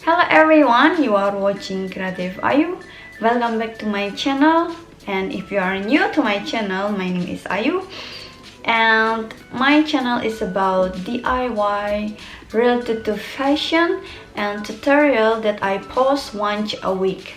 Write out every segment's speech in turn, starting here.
Hello everyone, you are watching Creative Ayu. Welcome back to my channel. And if you are new to my channel, my name is Ayu. And my channel is about DIY related to fashion and tutorial that I post once a week.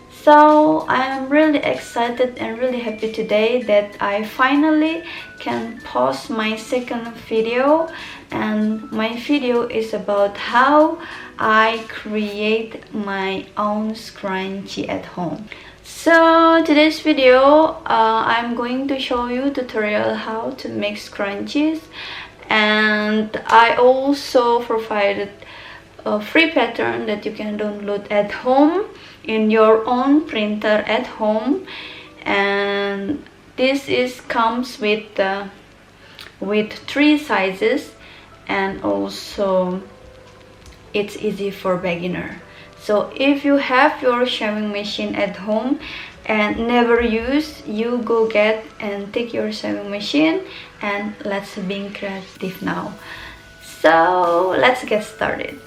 So I am really excited and really happy today that I finally can post my second video, and my video is about how I create my own scrunchie at home. So today's video I'm going to show you tutorial how to make scrunchies, and I also provided a free pattern that you can download at home in your own printer at home. And this is comes with 3 sizes, and also it's easy for beginner. So if you have your sewing machine at home and never use, you go get and take your sewing machine, and let's be creative now. So let's get started.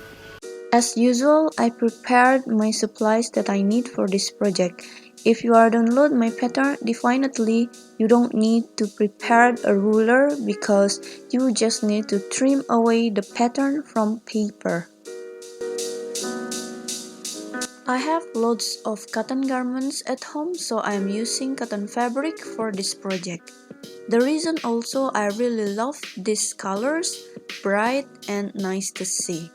As usual, I prepared my supplies that I need for this project. If you are download my pattern, definitely you don't need to prepare a ruler because you just need to trim away the pattern from paper. I have loads of cotton garments at home, so I am using cotton fabric for this project. The reason also I really love these colors, bright and nice to see.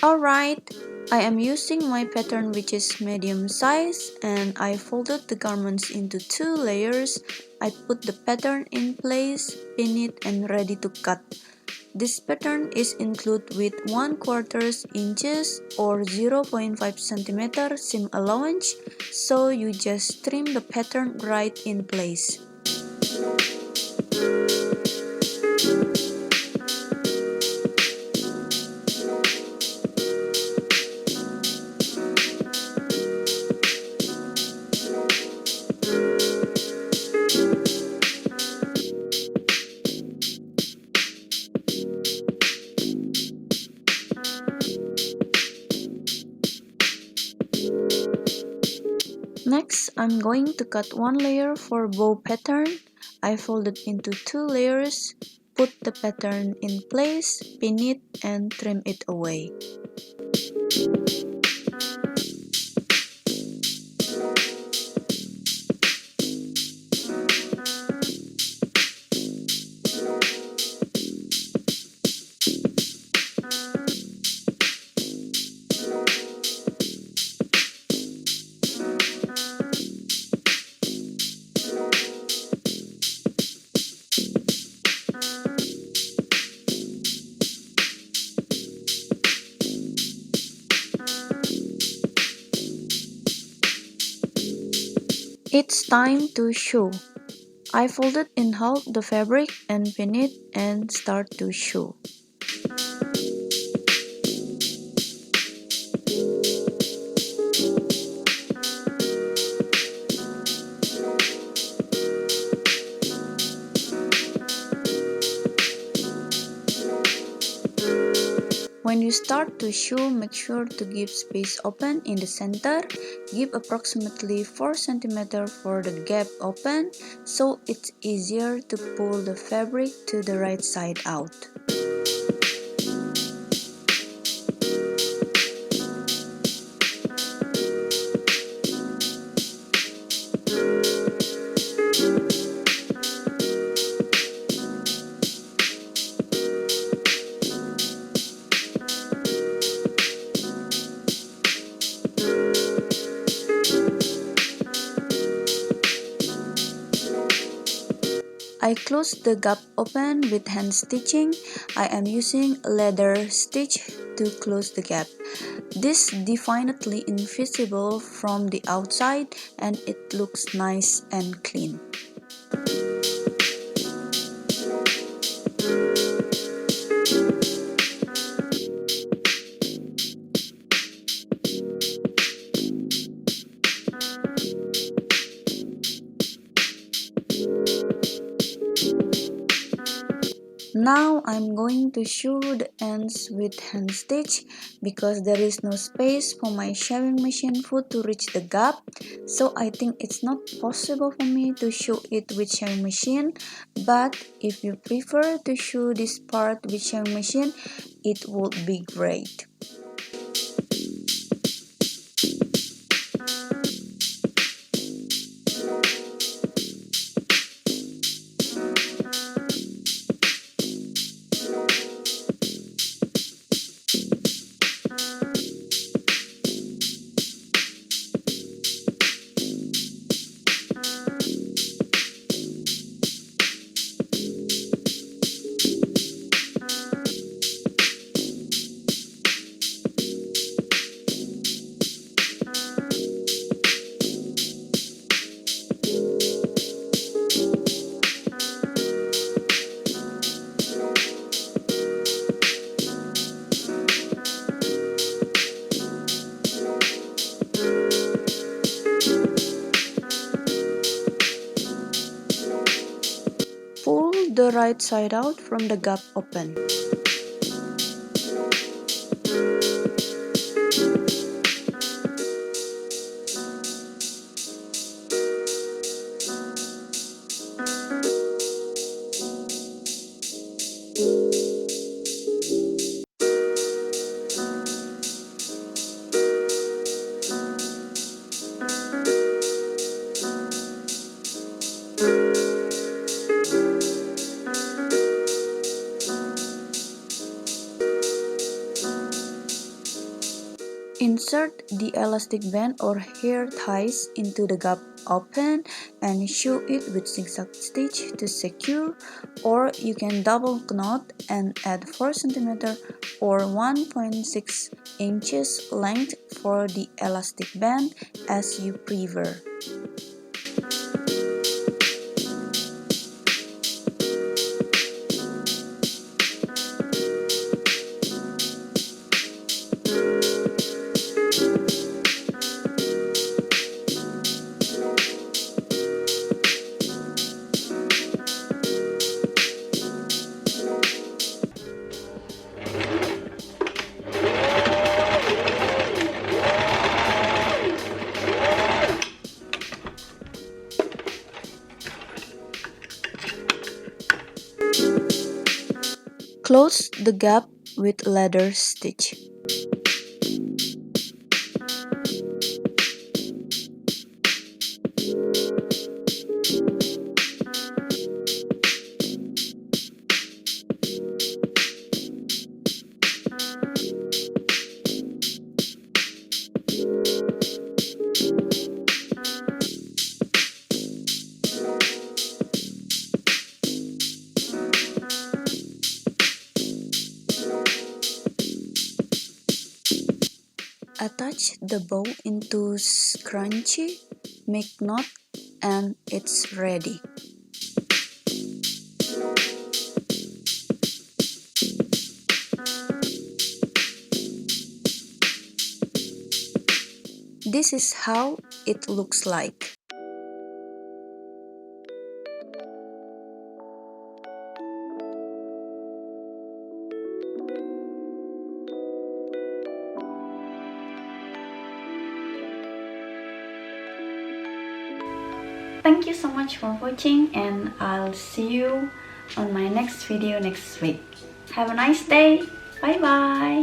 Alright, I am using my pattern which is medium size, and I folded the garments into 2 layers. I put the pattern in place, pin it and ready to cut. This pattern is included with 1/4 inches or 0.5 cm seam allowance, so you just trim the pattern right in place. Next, I'm going to cut 1 layer for bow pattern. I fold it into 2 layers, put the pattern in place, pin it and trim it away. It's time to sew. I folded in half the fabric and pin it and start to sew. When you start to sew, make sure to give space open in the center. Give approximately 4 cm for the gap open, so it's easier to pull the fabric to the right side out. I close the gap open with hand stitching. I am using leather stitch to close the gap. This definitely invisible from the outside and it looks nice and clean. Now I'm going to sew the ends with hand stitch because there is no space for my sewing machine foot to reach the gap, so I think it's not possible for me to sew it with sewing machine. But if you prefer to sew this part with sewing machine, it would be great. Pull the right side out from the gap open. Insert the elastic band or hair ties into the gap open and sew it with zigzag stitch to secure, or you can double knot and add 4 cm or 1.6 inches length for the elastic band as you prefer. Close the gap with leather stitch. Attach the bow into scrunchie, make knot, and it's ready. This is how it looks like. Thank you so much for watching, and I'll see you on my next video next week. Have a nice day. Bye bye.